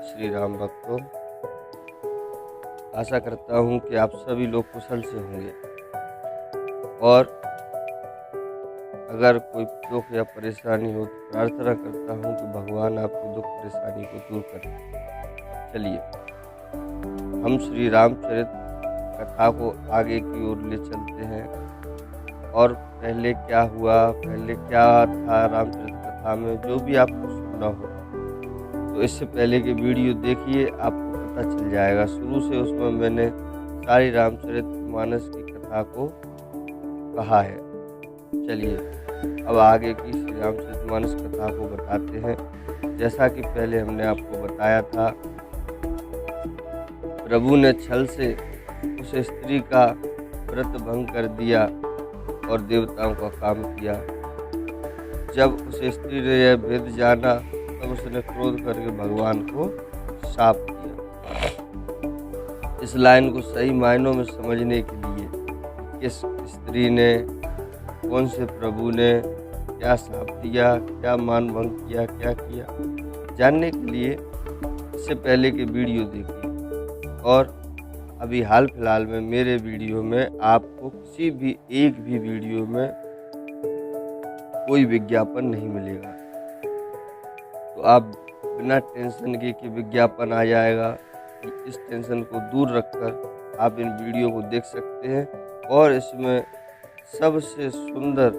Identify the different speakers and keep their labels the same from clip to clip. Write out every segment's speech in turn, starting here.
Speaker 1: श्री राम भक्तों, आशा करता हूँ कि आप सभी लोग कुशल से होंगे और अगर कोई दुख या परेशानी हो तो प्रार्थना करता हूँ कि भगवान आपकी दुख परेशानी को दूर करें। चलिए हम श्री रामचरित कथा को आगे की ओर ले चलते हैं और पहले क्या हुआ, पहले क्या था रामचरित कथा में, जो भी आपको सुनना हो तो इससे पहले की वीडियो देखिए, आपको पता चल जाएगा। शुरू से उसमें मैंने सारी रामचरितमानस की कथा को कहा है। चलिए अब आगे की श्री रामचरितमानस कथा को बताते हैं। जैसा कि पहले हमने आपको बताया था, प्रभु ने छल से उस स्त्री का व्रत भंग कर दिया और देवताओं का काम किया। जब उस स्त्री ने यह भेद जाना तब उसने क्रोध करके भगवान को शाप दिया। इस लाइन को सही मायनों में समझने के लिए किस स्त्री ने, कौन से प्रभु ने क्या शाप दिया, क्या मान भंग किया, क्या किया, जानने के लिए इससे पहले के वीडियो देखिए। और अभी हाल फिलहाल में मेरे वीडियो में आपको किसी भी एक भी वीडियो में कोई विज्ञापन नहीं मिलेगा, तो आप बिना टेंशन के कि विज्ञापन आ जाएगा, इस टेंशन को दूर रखकर आप इन वीडियो को देख सकते हैं। और इसमें सबसे सुंदर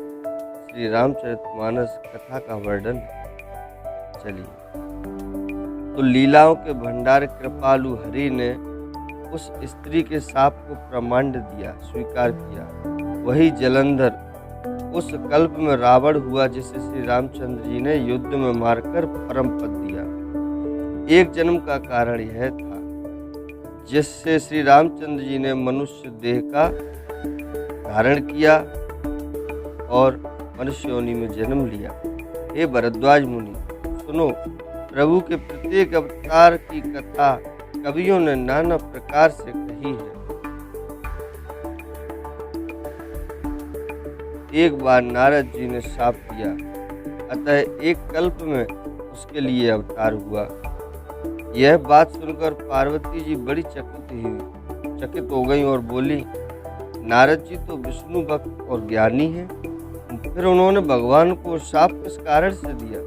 Speaker 1: श्री रामचरितमानस कथा का वर्णन है। चलिए, तो लीलाओं के भंडार कृपालु हरि ने उस स्त्री के शाप को प्रमाण दिया, स्वीकार किया। वही जलंधर उस कल्प में रावण हुआ जिसे श्री रामचंद्र जी ने युद्ध में मारकर परम पद दिया। एक जन्म का कारण यह था जिससे श्री रामचंद्र जी ने मनुष्य देह का धारण किया और मनुष्य योनि में जन्म लिया। हे भरद्वाज मुनि, सुनो, प्रभु के प्रत्येक अवतार की कथा कवियों ने नाना प्रकार से कही है। एक बार नारद जी ने शाप दिया, अतः एक कल्प में उसके लिए अवतार हुआ। यह बात सुनकर पार्वती जी बड़ी चकित हो गई और बोली, नारद जी तो विष्णु भक्त और ज्ञानी हैं, फिर उन्होंने भगवान को शाप किस कारण से दिया?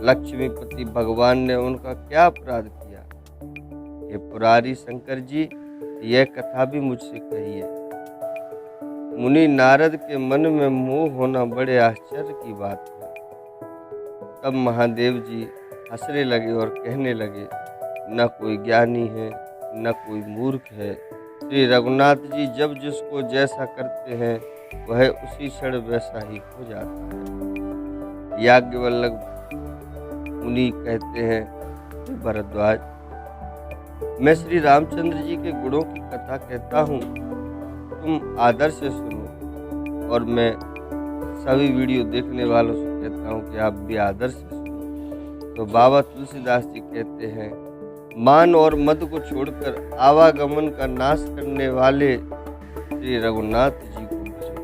Speaker 1: लक्ष्मीपति भगवान ने उनका क्या अपराध किया? हे पुरारी शंकर जी, यह कथा भी मुझसे कही है। मुनि नारद के मन में मोह होना बड़े आश्चर्य की बात है। तब महादेव जी हंसने लगे और कहने लगे, न कोई ज्ञानी है न कोई मूर्ख है। श्री रघुनाथ जी जब जिसको जैसा करते हैं वह उसी क्षण वैसा ही हो जाता है। याज्ञवल्क्य मुनि कहते हैं, भरद्वाज, मैं श्री रामचंद्र जी के गुणों की कथा कहता हूँ, तुम आदर से सुनो। और मैं सभी वीडियो देखने वालों से कहता हूँ कि आप भी आदर से सुनो। तो बाबा तुलसीदास जी कहते हैं, मान और मद को छोड़कर आवागमन का नाश करने वाले श्री रघुनाथ जी को भजो।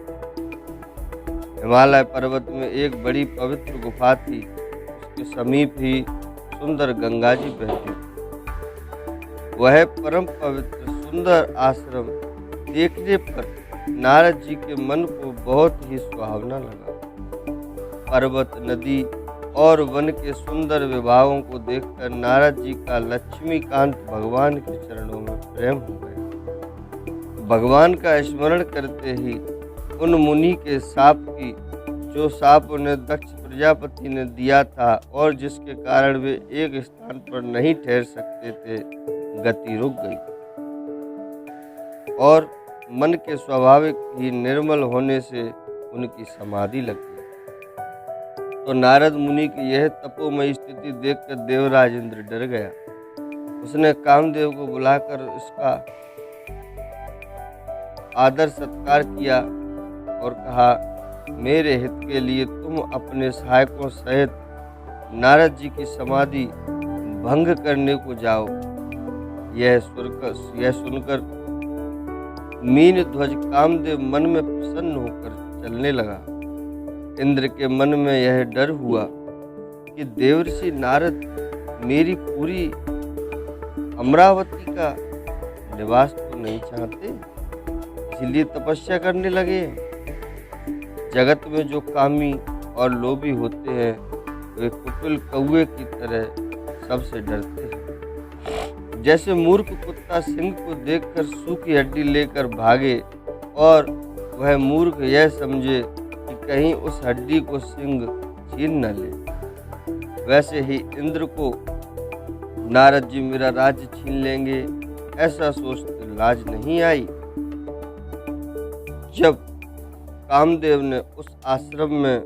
Speaker 1: हिमालय पर्वत में एक बड़ी पवित्र गुफा थी, उसके समीप ही सुंदर गंगा जी बहती। वह परम पवित्र सुंदर आश्रम देखने पर नारद जी के मन को बहुत ही सुहावना लगा। पर्वत, नदी और वन के सुंदर विभागों को देखकर नारद जी का लक्ष्मीकांत भगवान के चरणों में प्रेम हो गया। भगवान का स्मरण करते ही उन मुनि के शाप की, जो शाप उन्हें दक्ष प्रजापति ने दिया था और जिसके कारण वे एक स्थान पर नहीं ठहर सकते थे, गति रुक गई और मन के स्वाभाविक ही निर्मल होने से उनकी समाधि लग गई। तो नारद मुनि की यह तपोमयी स्थिति देखकर देवराज इंद्र डर गया। उसने कामदेव को बुलाकर इसका आदर सत्कार किया और कहा, मेरे हित के लिए तुम अपने सहायकों सहित नारद जी की समाधि भंग करने को जाओ। यह सुनकर मीन ध्वज कामदेव मन में प्रसन्न होकर चलने लगा। इंद्र के मन में यह डर हुआ कि देवर्षि नारद मेरी पूरी अमरावती का निवास तो नहीं चाहते, इसलिए तपस्या करने लगे। जगत में जो कामी और लोभी होते हैं वे कुटिल कौवे की तरह सबसे डरते हैं। जैसे मूर्ख कुत्ता सिंह को देखकर सूखी हड्डी लेकर भागे और वह मूर्ख यह समझे कि कहीं उस हड्डी को सिंह छीन न ले, वैसे ही इंद्र को नारद जी मेरा राज्य छीन लेंगे ऐसा सोचते लाज नहीं आई। जब कामदेव ने उस आश्रम में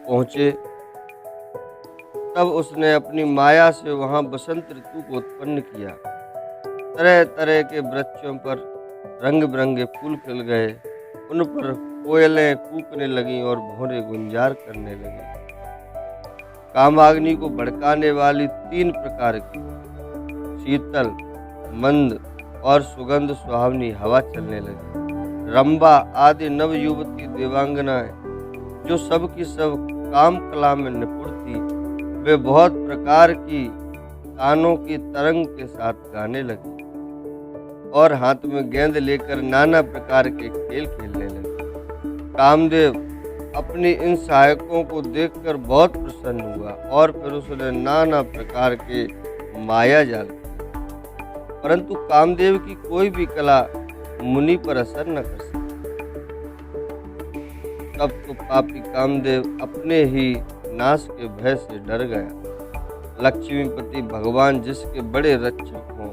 Speaker 1: पहुंचे तब उसने अपनी माया से वहां बसंत ऋतु को उत्पन्न किया। तरह तरह के वृक्षों पर रंग बिरंगे फूल खिल गए, उन पर कोयलें कूकने लगीं और भौरे गुंजार करने लगे। कामाग्नि को भड़काने वाली 3 प्रकार की शीतल, मंद और सुगंध सुहावनी हवा चलने लगी। रंबा आदि नव युवती देवांगनाएं जो सब की सब काम कला में निपुण थी, वे बहुत प्रकार की तानों की तरंग के साथ गाने लगी और हाथ में गेंद लेकर नाना प्रकार के खेल खेलने लगे। कामदेव अपनी इन सहायकों को देखकर बहुत प्रसन्न हुआ और फिर उसने नाना प्रकार के माया जाल किए, परंतु कामदेव की कोई भी कला मुनि पर असर न कर सकी। तब तो पापी कामदेव अपने ही नाश के भय से डर गया। लक्ष्मीपति भगवान जिसके बड़े रक्षक हों,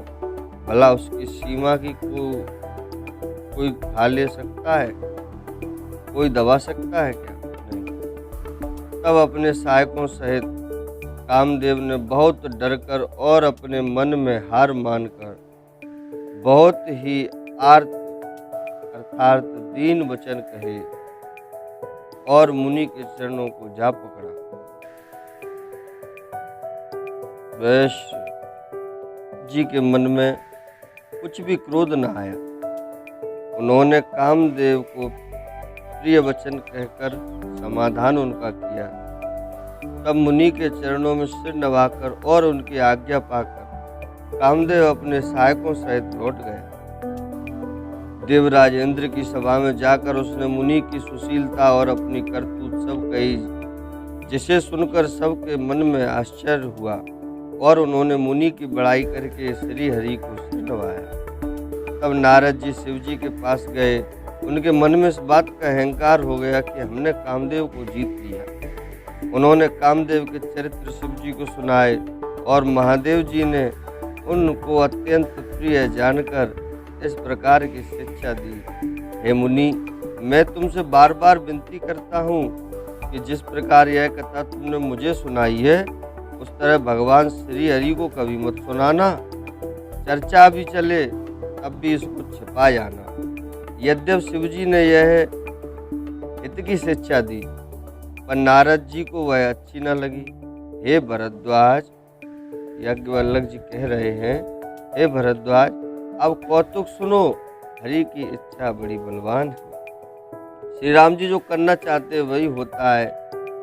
Speaker 1: भला उसकी सीमा की कोई खा ले सकता है, कोई दबा सकता है क्या? नहीं। तब अपने सहायकों सहित कामदेव ने बहुत डरकर और अपने मन में हार मानकर बहुत ही आर्त अर्थात दीन वचन कहे और मुनि के चरणों को जा पकड़ा। वैश्य जी के मन में कुछ भी क्रोध न आया। उन्होंने कामदेव को प्रिय वचन कहकर समाधान उनका किया। तब मुनि के चरणों में सिर नवाकर और उनकी आज्ञा पाकर कामदेव अपने सहायकों सहित लौट गए। देवराज इंद्र की सभा में जाकर उसने मुनि की सुशीलता और अपनी करतूत सब कही, जिसे सुनकर सबके मन में आश्चर्य हुआ और उन्होंने मुनि की बड़ाई करके श्री हरि को सिर नवाया। तब नारद जी शिव जी के पास गए। उनके मन में इस बात का अहंकार हो गया कि हमने कामदेव को जीत लिया। उन्होंने कामदेव के चरित्र शिव जी को सुनाए और महादेव जी ने उनको अत्यंत प्रिय जानकर इस प्रकार की शिक्षा दी। हे मुनि, मैं तुमसे बार बार विनती करता हूँ कि जिस प्रकार यह कथा तुमने मुझे सुनाई है उस तरह भगवान श्री हरि को कभी मत सुनाना। चर्चा भी चले तब भी इसको छिपा जाना। यद्यप शिवजी ने यह हित की शिक्षा दी पर नारद जी को वह अच्छी न लगी। हे भरद्वाज, याज्ञवल्क्य जी कह रहे हैं, हे भरद्वाज, अब कौतुक सुनो, हरि की इच्छा बड़ी बलवान है। श्री राम जी जो करना चाहते वही होता है,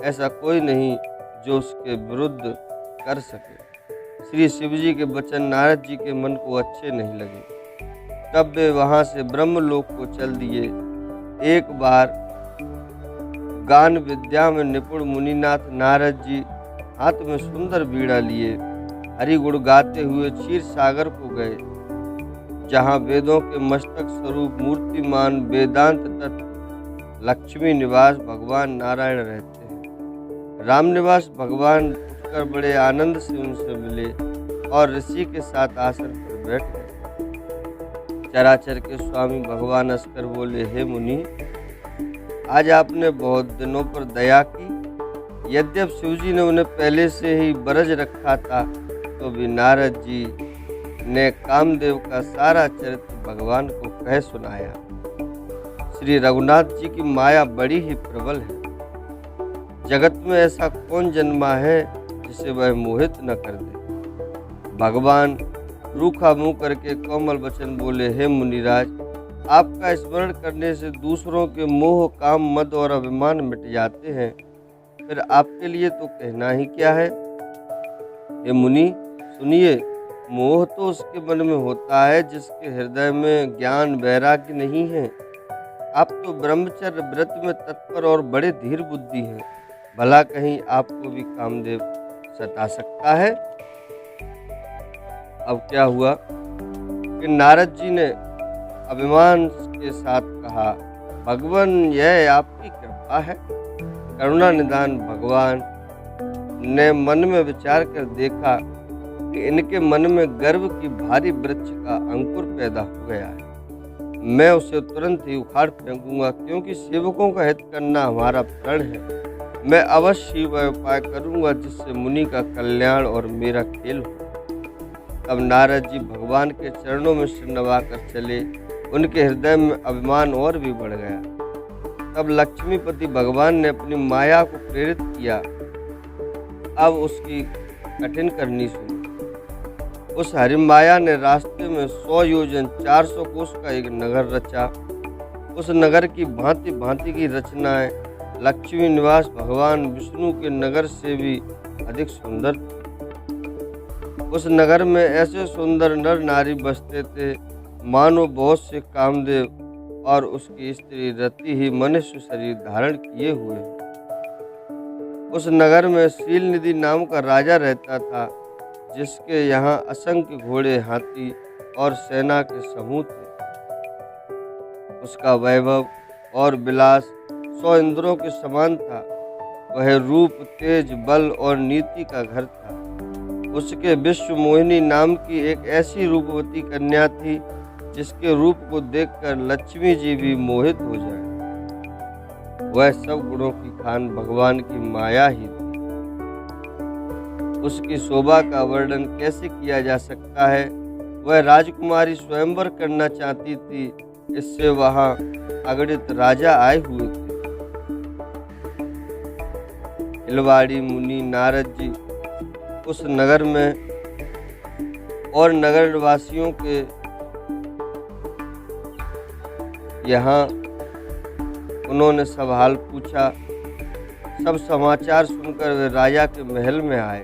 Speaker 1: ऐसा कोई नहीं जो उसके विरुद्ध कर सके। श्री शिव जी के वचन नारद जी के मन को अच्छे नहीं लगे। तब वे वहां से ब्रह्मलोक को चल दिए। एक बार गान विद्या में निपुण मुनिनाथ नारद जी हाथ में सुंदर बीड़ा लिए हरि गुण गाते हुए क्षीर सागर को गए, जहाँ वेदों के मस्तक स्वरूप मूर्तिमान वेदांत तत्व लक्ष्मी निवास भगवान नारायण रहते हैं। राम निवास भगवान उठकर बड़े आनंद से उनसे मिले और ऋषि के साथ आसन पर बैठ गए। चराचर के स्वामी भगवान हंसकर बोले, हे मुनि, आज आपने बहुत दिनों पर दया की। यद्यप शिवजी ने उन्हें पहले से ही बरज रखा था तो भी नारद जी ने कामदेव का सारा चरित्र भगवान को कह सुनाया। श्री रघुनाथ जी की माया बड़ी ही प्रबल है। जगत में ऐसा कौन जन्मा है जिसे वह मोहित न कर दे। भगवान रूखा मुंह करके कोमल वचन बोले, हे मुनिराज, आपका स्मरण करने से दूसरों के मोह, काम, मद और अभिमान मिट जाते हैं। फिर आपके लिए तो कहना ही क्या है। हे मुनि सुनिए, मोह तो उसके मन में होता है जिसके हृदय में ज्ञान वैराग्य नहीं है। आप तो ब्रह्मचर्य व्रत में तत्पर और बड़े धीर बुद्धि हैं। भला कहीं आपको भी कामदेव सता सकता है। अब क्या हुआ कि नारद जी ने अभिमान के साथ कहा, भगवान यह आपकी कृपा है। करुणा निधान भगवान ने मन में विचार कर देखा कि इनके मन में गर्व की भारी वृक्ष का अंकुर पैदा हो गया है। मैं उसे तुरंत ही उखाड़ फेंकूंगा, क्योंकि सेवकों का हित करना हमारा प्रण है। मैं अवश्य ही वह उपाय करूंगा जिससे मुनि का कल्याण और मेरा खेल हो। तब नारद जी भगवान के चरणों में सिर नवाकर चले। उनके हृदय में अभिमान और भी बढ़ गया। तब लक्ष्मीपति भगवान ने अपनी माया को प्रेरित किया। अब उसकी कठिन करनी सुनी। उस हरि माया ने रास्ते में 100 योजन 400 कोस का एक नगर रचा। उस नगर की भांति भांति की रचनाएं लक्ष्मी निवास भगवान विष्णु के नगर से भी अधिक सुंदर थी। उस नगर में ऐसे सुंदर नर नारी बसते थे मानो बहुत से कामदेव और उसकी स्त्री रति ही मनुष्य शरीर धारण किए हुए। उस नगर में शीलनिधि नाम का राजा रहता था, जिसके यहाँ असंख्य घोड़े, हाथी और सेना के समूह थे। उसका वैभव और विलास 100 इंद्रों के समान था। वह रूप, तेज, बल और नीति का घर था। उसके विश्व मोहिनी नाम की एक ऐसी रूपवती कन्या थी जिसके रूप को देखकर लक्ष्मी जी भी मोहित हो जाए। वह सब गुणों की खान भगवान की माया ही थी। उसकी शोभा का वर्णन कैसे किया जा सकता है। वह राजकुमारी स्वयंवर करना चाहती थी, इससे वहां अगणित राजा आए हुए थे। हिलवाड़ी मुनि नारद जी उस नगर में और नगर वासियों के यहाँ उन्होंने सब हाल पूछा। सब समाचार सुनकर वे राजा के महल में आए।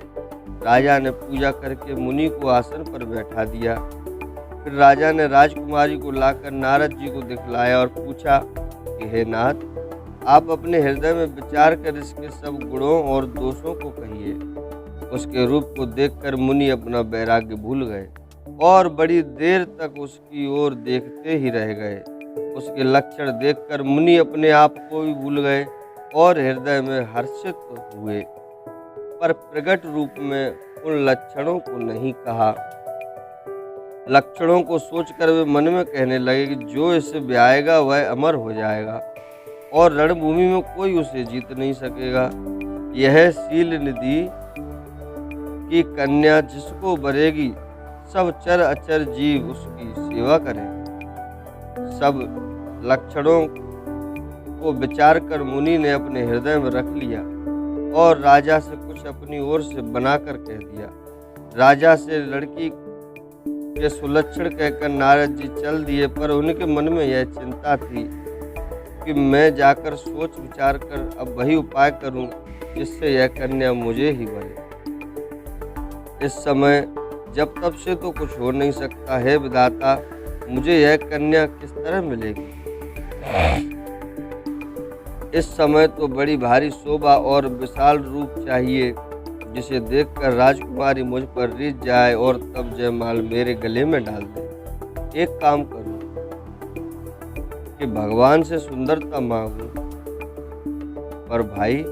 Speaker 1: राजा ने पूजा करके मुनि को आसन पर बैठा दिया। फिर राजा ने राजकुमारी को लाकर नारद जी को दिखलाया और पूछा कि हे नाथ, आप अपने हृदय में विचार कर इसके सब गुणों और दोषों को कहिए। उसके रूप को देखकर मुनि अपना वैराग्य भूल गए और बड़ी देर तक उसकी ओर देखते ही रह गए। उसके लक्षण देखकर मुनि अपने आप को भी भूल गए और हृदय में हर्षित हुए, पर प्रकट रूप में उन लक्षणों को नहीं कहा। लक्षणों को सोचकर वे मन में कहने लगे कि जो इसे ब्याएगा वह अमर हो जाएगा और रणभूमि में कोई उसे जीत नहीं सकेगा। यह शीलनिधि की कन्या जिसको बरेगी, सब चर अचर जीव उसकी सेवा करें। सब लक्षणों को विचार कर मुनि ने अपने हृदय में रख लिया और राजा से कुछ अपनी ओर से बनाकर कह दिया। राजा से लड़की के सुलक्षण कहकर नारद जी चल दिए, पर उनके मन में यह चिंता थी कि मैं जाकर सोच विचार कर अब वही उपाय करूं जिससे यह कन्या मुझे ही बने। इस समय जब तब से तो कुछ हो नहीं सकता है विधाता, मुझे यह कन्या किस तरह मिलेगी। इस समय तो बड़ी भारी शोभा और विशाल रूप चाहिए, जिसे देखकर राजकुमारी मुझ पर रीझ जाए और तब जयमाल मेरे गले में डाल दे। एक काम करूं कि भगवान से सुंदरता मांगूं, पर भाई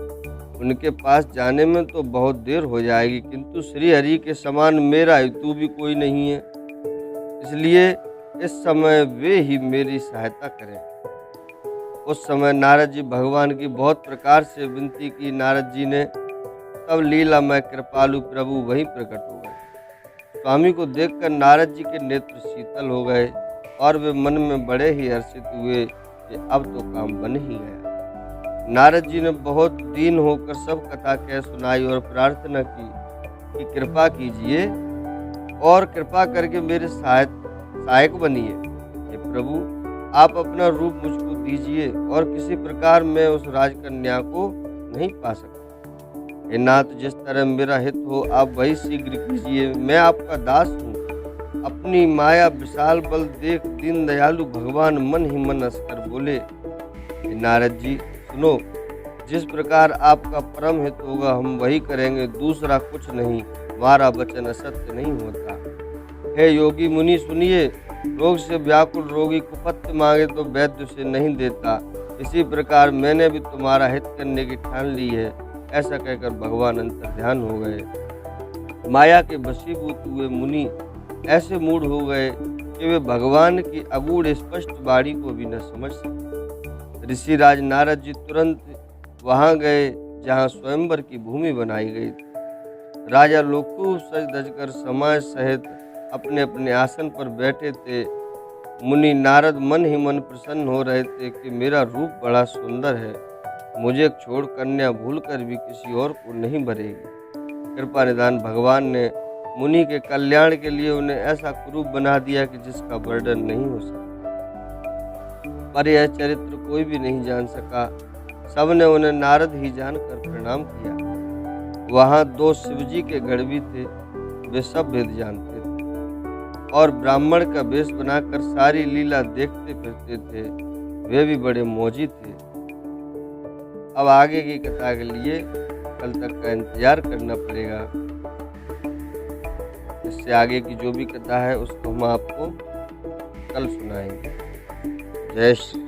Speaker 1: उनके पास जाने में तो बहुत देर हो जाएगी, किंतु श्री हरि के समान मेरा हेतु भी कोई नहीं है, इसलिए इस समय वे ही मेरी सहायता करें। उस समय नारद जी भगवान की बहुत प्रकार से विनती की। नारद जी ने तब लीलामय कृपालु प्रभु वहीं प्रकट हो गए। स्वामी को देखकर नारद जी के नेत्र शीतल हो गए और वे मन में बड़े ही हर्षित हुए कि अब तो काम बन ही गया। नारद जी ने बहुत दीन होकर सब कथा कह सुनाई और प्रार्थना की कि कृपा कीजिए और कृपा करके मेरे सहायक बनिए। हे प्रभु, आप अपना रूप मुझको दीजिए और किसी प्रकार मैं उस राजकन्या को नहीं पा सकता। हे नाथ, जिस तरह मेरा हित हो आप वही शीघ्र कीजिए, मैं आपका दास हूँ। अपनी माया विशाल बल देख दीन दयालु भगवान मन ही मन हंसकर बोले, हे नारद जी सुनो, जिस प्रकार आपका परम हित होगा हम वही करेंगे, दूसरा कुछ नहीं। हमारा वचन असत्य नहीं होता। हे योगी मुनि सुनिए, रोग से व्याकुल रोगी कुपथ्य मांगे तो वैद्य उसे नहीं देता। इसी प्रकार मैंने भी तुम्हारा हित करने की ठान ली है। ऐसा कहकर भगवान अंतर्ध्यान हो गए। माया के वशीभूत हुए मुनि ऐसे मूढ़ हो गए कि वे भगवान की अगूढ़ स्पष्ट वाणी को भी न समझ सके। ऋषिराज नारद जी तुरंत वहां गए जहां स्वयंवर की भूमि बनाई गई थी। राजा लोग खूब सज धजकर समाज सहित अपने अपने आसन पर बैठे थे। मुनि नारद मन ही मन प्रसन्न हो रहे थे कि मेरा रूप बड़ा सुंदर है, मुझे छोड़ कन्या भूलकर भी किसी और को नहीं भरेगी। कृपा निधान भगवान ने मुनि के कल्याण के लिए उन्हें ऐसा कुरूप बना दिया कि जिसका वर्णन नहीं हो सकता। पर यह चरित्र कोई भी नहीं जान सका। सबने उन्हें नारद ही जानकर प्रणाम किया। वहां 2 शिवजी के गढ़ भी थे, वे सब भेद जानते थे और ब्राह्मण का वेश बनाकर सारी लीला देखते फिरते थे। वे भी बड़े मौजी थे। अब आगे की कथा के लिए कल तक का इंतजार करना पड़ेगा। इससे आगे की जो भी कथा है उसको हम आपको कल सुनाएंगे। जय श्री